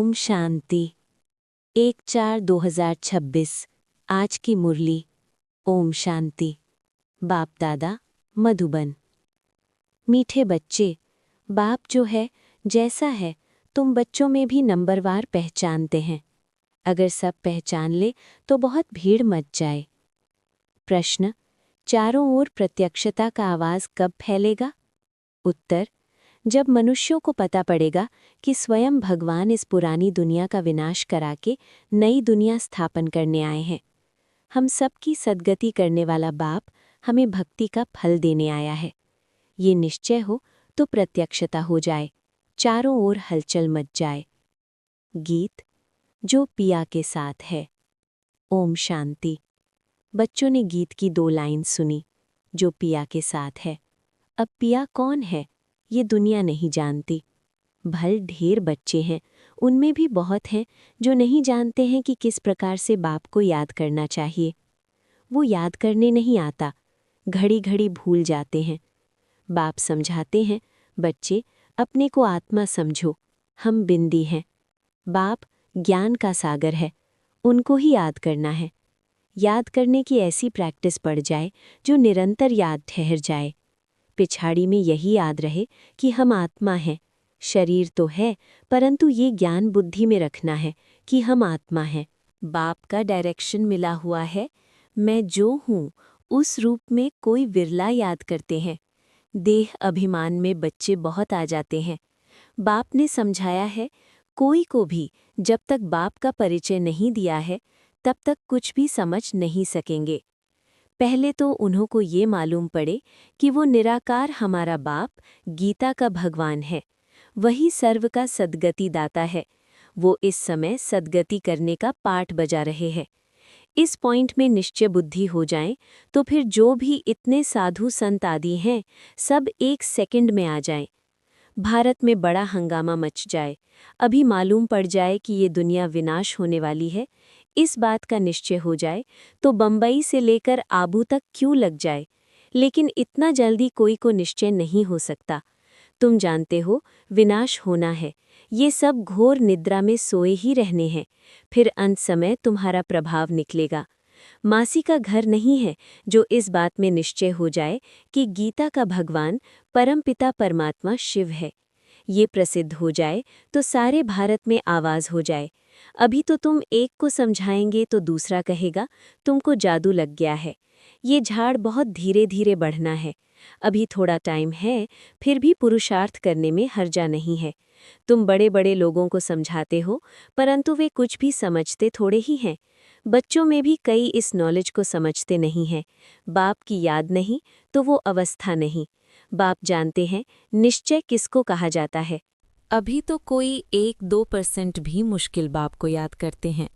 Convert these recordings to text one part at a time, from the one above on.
ओम शांति 1/4/2026 आज की मुरली। ओम शांति। बाप दादा मधुबन। मीठे बच्चे, बाप जो है जैसा है तुम बच्चों में भी नंबरवार पहचानते हैं। अगर सब पहचान ले तो बहुत भीड़ मच जाए। प्रश्न, चारों ओर प्रत्यक्षता का आवाज़ कब फैलेगा? उत्तर, जब मनुष्यों को पता पड़ेगा कि स्वयं भगवान इस पुरानी दुनिया का विनाश करा के नई दुनिया स्थापन करने आए हैं। हम सबकी सद्गति करने वाला बाप हमें भक्ति का फल देने आया है। ये निश्चय हो तो प्रत्यक्षता हो जाए, चारों ओर हलचल मच जाए। गीत जो पिया के साथ है। ओम शांति। बच्चों ने गीत की 2 लाइन सुनी, जो पिया के साथ है। अब पिया कौन है ये दुनिया नहीं जानती। भल ढेर बच्चे हैं, उनमें भी बहुत हैं जो नहीं जानते हैं कि किस प्रकार से बाप को याद करना चाहिए। वो याद करने नहीं आता, घड़ी घड़ी भूल जाते हैं। बाप समझाते हैं, बच्चे अपने को आत्मा समझो, हम बिंदी हैं। बाप ज्ञान का सागर है, उनको ही याद करना है। याद करने की ऐसी प्रैक्टिस पड़ जाए जो निरंतर याद ठहर जाए। पिछाड़ी में यही याद रहे कि हम आत्मा हैं। शरीर तो है, परंतु ये ज्ञान बुद्धि में रखना है कि हम आत्मा हैं। बाप का डायरेक्शन मिला हुआ है। मैं जो हूँ उस रूप में कोई विरला याद करते हैं। देह अभिमान में बच्चे बहुत आ जाते हैं। बाप ने समझाया है, कोई को भी जब तक बाप का परिचय नहीं दिया है तब तक कुछ भी समझ नहीं सकेंगे। पहले तो उन्हों को ये मालूम पड़े कि वो निराकार हमारा बाप गीता का भगवान है, वही सर्व का सद्गति दाता है। वो इस समय सद्गति करने का पाठ बजा रहे हैं। इस पॉइंट में निश्चय बुद्धि हो जाए तो फिर जो भी इतने साधु संत आदि हैं सब 1 सेकंड में आ जाएं। भारत में बड़ा हंगामा मच जाए, अभी मालूम पड़ जाए कि ये दुनिया विनाश होने वाली है। इस बात का निश्चय हो जाए तो बंबई से लेकर आबू तक क्यों लग जाए, लेकिन इतना जल्दी कोई को निश्चय नहीं हो सकता। तुम जानते हो विनाश होना है, ये सब घोर निद्रा में सोए ही रहने हैं। फिर अंत समय तुम्हारा प्रभाव निकलेगा। मासी का घर नहीं है जो इस बात में निश्चय हो जाए कि गीता का भगवान परमपिता परमात्मा शिव है। ये प्रसिद्ध हो जाए तो सारे भारत में आवाज़ हो जाए। अभी तो तुम एक को समझाएंगे तो दूसरा कहेगा तुमको जादू लग गया है। ये झाड़ बहुत धीरे धीरे बढ़ना है। अभी थोड़ा टाइम है, फिर भी पुरुषार्थ करने में हर्जा नहीं है। तुम बड़े बड़े लोगों को समझाते हो, परंतु वे कुछ भी समझते थोड़े ही हैं। बच्चों में भी कई इस नॉलेज को समझते नहीं हैं। बाप की याद नहीं तो वो अवस्था नहीं। बाप जानते हैं निश्चय किसको कहा जाता है। अभी तो कोई 1-2% भी मुश्किल बाप को याद करते हैं।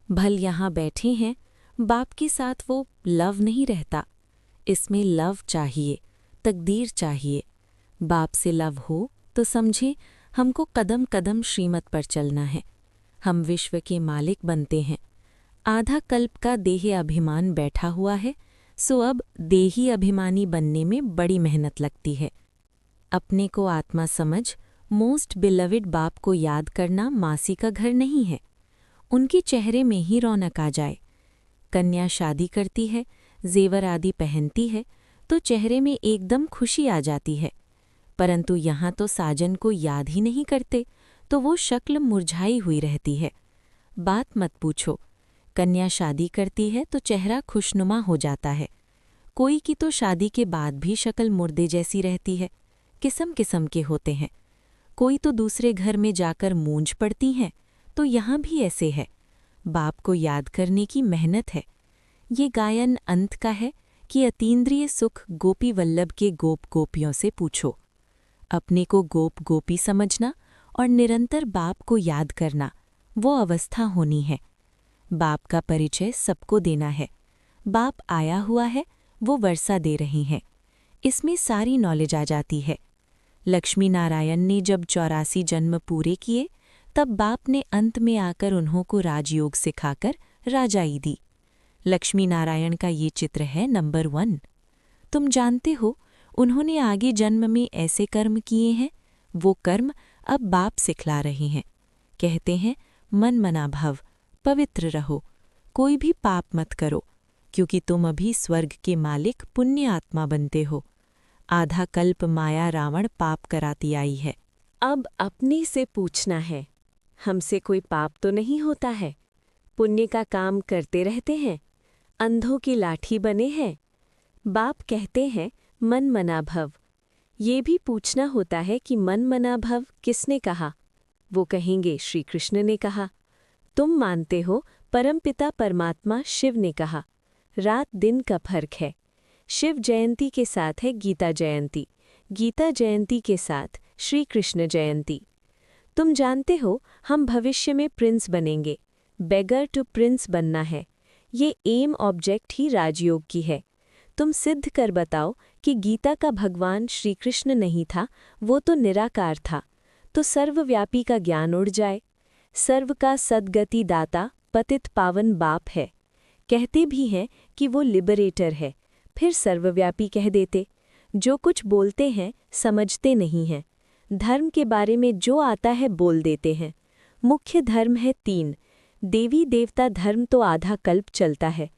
भल यहाँ बैठे हैं, बाप के साथ वो लव नहीं रहता। इसमें लव चाहिए, तकदीर चाहिए। बाप से लव हो तो समझे हमको कदम कदम श्रीमत पर चलना है। हम विश्व के मालिक बनते हैं। आधा कल्प का देह अभिमान बैठा हुआ है, सो अब देही अभिमानी बनने में बड़ी मेहनत लगती है। अपने को आत्मा समझ मोस्ट बिलविड बाप को याद करना मासी का घर नहीं है। उनके चेहरे में ही रौनक आ जाए। कन्या शादी करती है, जेवर आदि पहनती है तो चेहरे में एकदम खुशी आ जाती है। परंतु यहाँ तो साजन को याद ही नहीं करते तो वो शक्ल मुरझाई हुई रहती है। बात मत पूछो, कन्या शादी करती है तो चेहरा खुशनुमा हो जाता है। कोई की तो शादी के बाद भी शक्ल मुर्दे जैसी रहती है, किस्म किस्म के होते हैं। कोई तो दूसरे घर में जाकर मूंज पड़ती हैं, तो यहाँ भी ऐसे है। बाप को याद करने की मेहनत है। ये गायन अंत का है कि अतीन्द्रिय सुख गोपी वल्लभ के गोप गोपियों से पूछो। अपने को गोप गोपी समझना और निरंतर बाप को याद करना, वो अवस्था होनी है। बाप का परिचय सबको देना है। बाप आया हुआ है, वो वर्षा दे रही हैं। इसमें सारी नॉलेज आ जाती है। लक्ष्मी नारायण ने जब 84 जन्म पूरे किए तब बाप ने अंत में आकर उन्हों को राजयोग सिखाकर राजाई दी। लक्ष्मी नारायण का ये चित्र है नंबर 1। तुम जानते हो उन्होंने आगे जन्म में ऐसे कर्म किए हैं, वो कर्म अब बाप सिखला रहे हैं कहते हैं मन मना भव, पवित्र रहो, कोई भी पाप मत करो, क्योंकि तुम अभी स्वर्ग के मालिक पुण्य आत्मा बनते हो। आधा कल्प माया रावण पाप कराती आई है। अब अपने से पूछना है, हमसे कोई पाप तो नहीं होता है? पुण्य का काम करते रहते हैं, अंधों की लाठी बने हैं। बाप कहते हैं मन मना भव। ये भी पूछना होता है कि मन मना भव किसने कहा? वो कहेंगे श्री कृष्ण ने कहा। तुम मानते हो परमपिता परमात्मा शिव ने कहा। रात दिन का फर्क है। शिव जयंती के साथ है गीता जयंती, गीता जयंती के साथ श्री कृष्ण जयंती। तुम जानते हो हम भविष्य में प्रिंस बनेंगे। बेगर टू प्रिंस बनना है। ये एम ऑब्जेक्ट ही राजयोग की है। तुम सिद्ध कर बताओ कि गीता का भगवान श्री कृष्ण नहीं था, वो तो निराकार था, तो सर्वव्यापी का ज्ञान उड़ जाए। सर्व का सद्गति दाता पतित पावन बाप है। कहते भी हैं कि वो लिबरेटर है, फिर सर्वव्यापी कह देते। जो कुछ बोलते हैं समझते नहीं हैं। धर्म के बारे में जो आता है बोल देते हैं। मुख्य धर्म है 3। देवी देवता धर्म तो आधा कल्प चलता है।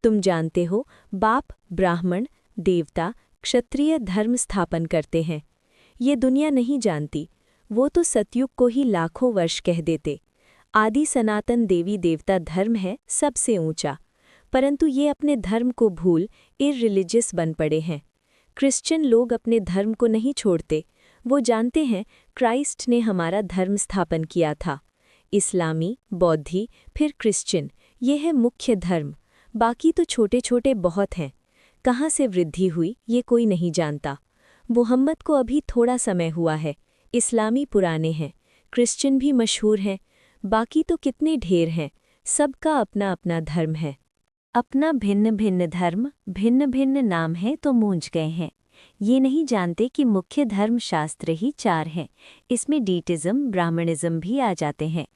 तुम जानते हो बाप ब्राह्मण देवता क्षत्रिय धर्म स्थापन करते हैं। ये दुनिया नहीं जानती, वो तो सतयुग को ही लाखों वर्ष कह देते। आदि सनातन देवी देवता धर्म है सबसे ऊंचा, परंतु ये अपने धर्म को भूल इररिलीजियस बन पड़े हैं। क्रिश्चियन लोग अपने धर्म को नहीं छोड़ते, वो जानते हैं क्राइस्ट ने हमारा धर्म स्थापन किया था। इस्लामी, बौद्धि, फिर क्रिश्चियन, ये है मुख्य धर्म। बाकी तो छोटे छोटे बहुत हैं। कहाँ से वृद्धि हुई ये कोई नहीं जानता। मुहम्मद को अभी थोड़ा समय हुआ है। इस्लामी पुराने हैं, क्रिश्चियन भी मशहूर हैं, बाकी तो कितने ढेर हैं। सबका अपना अपना धर्म है। अपना भिन्न भिन्न धर्म, भिन्न भिन्न नाम है तो मूंझ गए हैं। ये नहीं जानते कि मुख्य धर्म शास्त्र ही 4 हैं। इसमें डीटिज्म ब्राह्मणिज्म भी आ जाते हैं।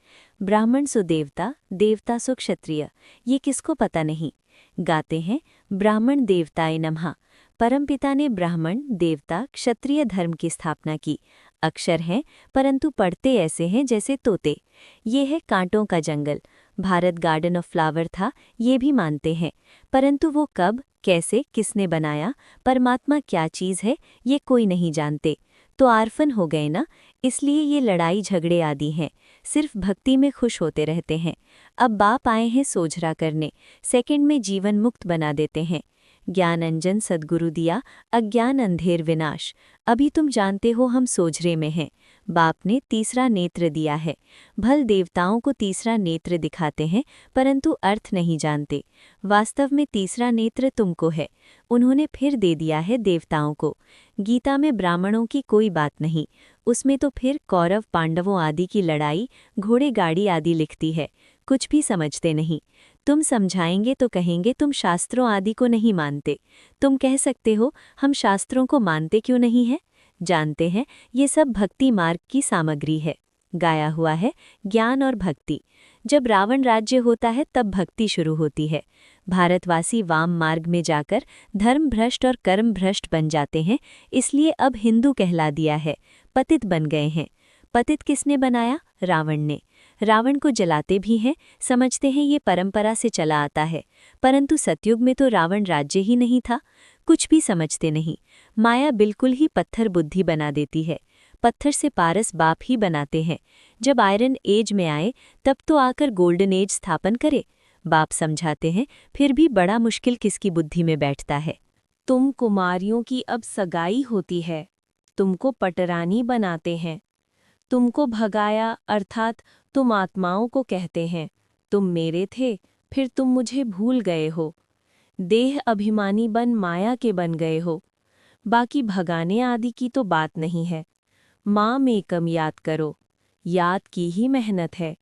ब्राह्मण सो देवता, देवता सो क्षत्रिय, ये किसको पता नहीं। गाते हैं ब्राह्मण देवताय नमः। परमपिता ने ब्राह्मण देवता क्षत्रिय धर्म की स्थापना की। अक्षर हैं परंतु पढ़ते ऐसे हैं जैसे तोते। ये है कांटों का जंगल। भारत गार्डन ऑफ फ्लावर था, ये भी मानते हैं, परंतु वो कब कैसे किसने बनाया, परमात्मा क्या चीज़ है, ये कोई नहीं जानते। तो आर्फन हो गए ना, इसलिए ये लड़ाई झगड़े आदि हैं। सिर्फ भक्ति में खुश होते रहते हैं। अब बाप आए हैं सोझरा करने, सेकंड में जीवन मुक्त बना देते हैं। ज्ञान अंजन सद्गुरु दिया, अज्ञान अंधेर विनाश। अभी तुम जानते हो हम सोझरे में हैं। बाप ने तीसरा नेत्र दिया है। भल देवताओं को तीसरा नेत्र दिखाते हैं, परंतु अर्थ नहीं जानते। वास्तव में तीसरा नेत्र तुमको है, उन्होंने फिर दे दिया है देवताओं को। गीता में ब्राह्मणों की कोई बात नहीं, उसमें तो फिर कौरव पांडवों आदि की लड़ाई, घोड़े गाड़ी आदि लिखती है। कुछ भी समझते नहीं। तुम समझाएंगे तो कहेंगे तुम शास्त्रों आदि को नहीं मानते। तुम कह सकते हो हम शास्त्रों को मानते क्यों नहीं हैं? जानते हैं ये सब भक्ति मार्ग की सामग्री है। गाया हुआ है ज्ञान और भक्ति। जब रावण राज्य होता है तब भक्ति शुरू होती है। भारतवासी वाम मार्ग में जाकर धर्म भ्रष्ट और कर्म भ्रष्ट बन जाते हैं, इसलिए अब हिंदू कहला दिया है, पतित बन गए हैं। पतित किसने बनाया? रावण ने। रावण को जलाते भी हैं, समझते हैं ये परंपरा से चला आता है, परंतु सतयुग में तो रावण राज्य ही नहीं था। कुछ भी समझते नहीं। माया बिल्कुल ही पत्थर बुद्धि बना देती है। पत्थर से पारस बाप ही बनाते हैं। जब आयरन एज में आए तब तो आकर गोल्डन एज स्थापन करे। बाप समझाते हैं, फिर भी बड़ा मुश्किल किसकी बुद्धि में बैठता है। तुम कुमारियों की अब सगाई होती है, तुमको पटरानी बनाते हैं। तुमको भगाया अर्थात तुम आत्माओं को कहते हैं, तुम मेरे थे, फिर तुम मुझे भूल गए हो। देह अभिमानी बन माया के बन गए हो। बाकी भगाने आदि की तो बात नहीं है। माँ में कम याद करो, याद की ही मेहनत है।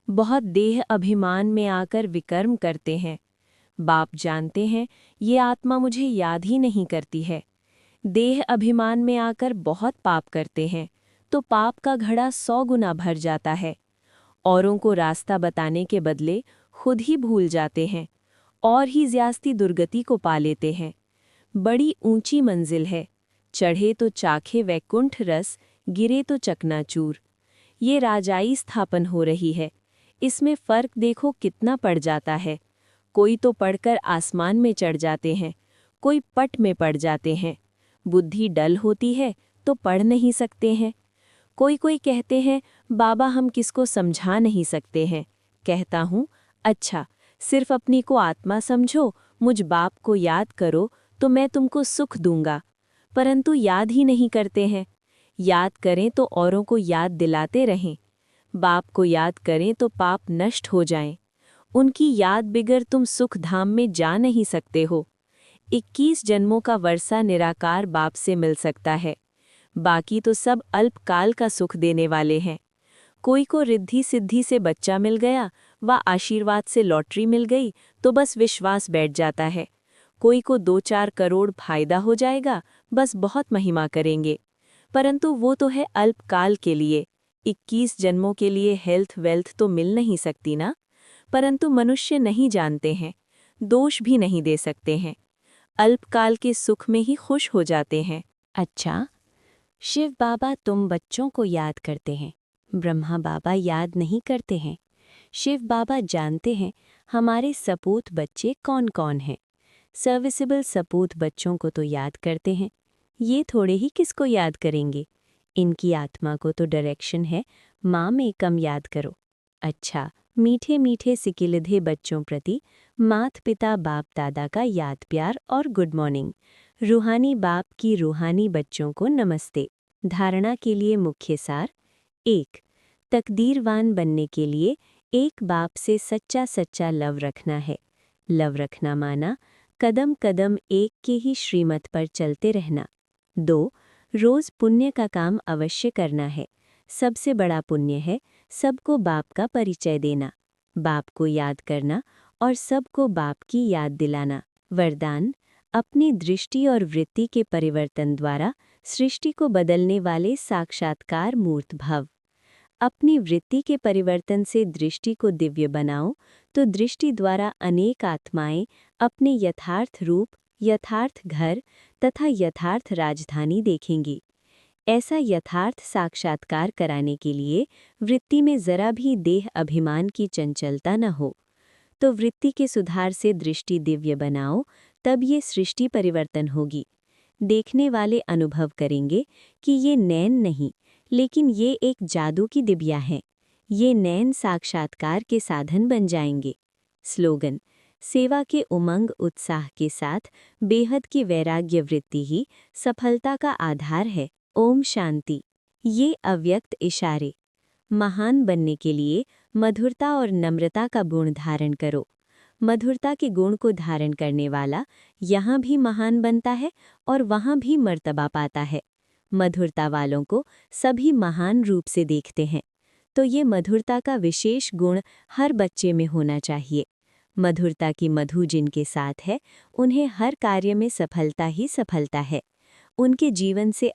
बहुत देह अभिमान में आकर विकर्म करते हैं। बाप जानते हैं ये आत्मा मुझे याद ही नहीं करती है। देह अभिमान में आकर बहुत पाप करते हैं, तो पाप का घड़ा 100 गुना भर जाता है। औरों को रास्ता बताने के बदले खुद ही भूल जाते हैं और ही ज्यास्ती दुर्गति को पा लेते हैं। बड़ी ऊंची मंजिल है, चढ़े तो चाखे वैकुंठ रस, गिरे तो चकनाचूर। ये राजाई स्थापन हो रही है। इसमें फर्क देखो कितना पड़ जाता है। कोई तो पढ़कर आसमान में चढ़ जाते हैं, कोई पट में पड़ जाते हैं। बुद्धि डल होती है तो पढ़ नहीं सकते हैं। कोई कोई कहते हैं बाबा हम किसको समझा नहीं सकते हैं। कहता हूँ अच्छा, सिर्फ अपनी को आत्मा समझो, मुझ बाप को याद करो तो मैं तुमको सुख दूंगा। परंतु याद ही नहीं करते हैं। याद करें तो औरों को याद दिलाते रहें। बाप को याद करें तो पाप नष्ट हो जाएं। उनकी याद बिगर तुम सुख धाम में जा नहीं सकते हो। 21 जन्मों का वर्षा निराकार बाप से मिल सकता है। बाकी तो सब अल्पकाल का सुख देने वाले हैं। कोई को रिद्धि सिद्धि से बच्चा मिल गया व आशीर्वाद से लॉटरी मिल गई तो बस विश्वास बैठ जाता है। कोई को 2-4 करोड़ फायदा हो जाएगा, बस बहुत महिमा करेंगे। परंतु वो तो है अल्पकाल के लिए। 21 जन्मों के लिए हेल्थ वेल्थ तो मिल नहीं सकती ना। परंतु मनुष्य नहीं जानते हैं, दोष भी नहीं दे सकते हैं। अल्पकाल के सुख में ही खुश हो जाते हैं। अच्छा, शिव बाबा तुम बच्चों को याद करते हैं, ब्रह्मा बाबा याद नहीं करते हैं। शिव बाबा जानते हैं हमारे सपूत बच्चे कौन कौन हैं। सर्विसेबल सपूत बच्चों को तो याद करते हैं, ये थोड़े ही किसको याद करेंगे। इनकी आत्मा को तो डायरेक्शन है, माँ एकम याद करो। अच्छा, मीठे मीठे सिकिलधे बच्चों प्रति मात पिता बाप दादा का याद प्यार और गुड मॉर्निंग। रूहानी बाप की रूहानी बच्चों को नमस्ते। धारणा के लिए मुख्य सार 1. तकदीरवान बनने के लिए एक बाप से सच्चा सच्चा लव रखना है। लव रखना माना कदम कदम एक के ही श्रीमत पर चलते रहना। 2. रोज पुण्य का काम अवश्य करना है। सबसे बड़ा पुण्य है सबको बाप का परिचय देना, बाप को याद करना और सबको बाप की याद दिलाना। वरदान, अपनी दृष्टि और वृत्ति के परिवर्तन द्वारा सृष्टि को बदलने वाले साक्षात्कार मूर्त भव। अपनी वृत्ति के परिवर्तन से दृष्टि को दिव्य बनाओ तो दृष्टि द्वारा अनेक आत्माएं अपने यथार्थ रूप, यथार्थ घर तथा यथार्थ राजधानी देखेंगी। ऐसा यथार्थ साक्षात्कार कराने के लिए वृत्ति में जरा भी देह अभिमान की चंचलता न हो। तो वृत्ति के सुधार से दृष्टि दिव्य बनाओ, तब ये सृष्टि परिवर्तन होगी। देखने वाले अनुभव करेंगे कि ये नैन नहीं, लेकिन ये एक जादू की दिव्या है। ये नैन साक्षात्कार के साधन बन जाएंगे। स्लोगन, सेवा के उमंग उत्साह के साथ बेहद की वैराग्य वृत्ति ही सफलता का आधार है। ओम शांति। ये अव्यक्त इशारे। महान बनने के लिए मधुरता और नम्रता का गुण धारण करो। मधुरता के गुण को धारण करने वाला यहाँ भी महान बनता है और वहाँ भी मर्तबा पाता है। मधुरता वालों को सभी महान रूप से देखते हैं, तो ये मधुरता का विशेष गुण हर बच्चे में होना चाहिए। मधुरता की मधु जिनके साथ है, उन्हें हर कार्य में सफलता ही सफलता है। उनके जीवन से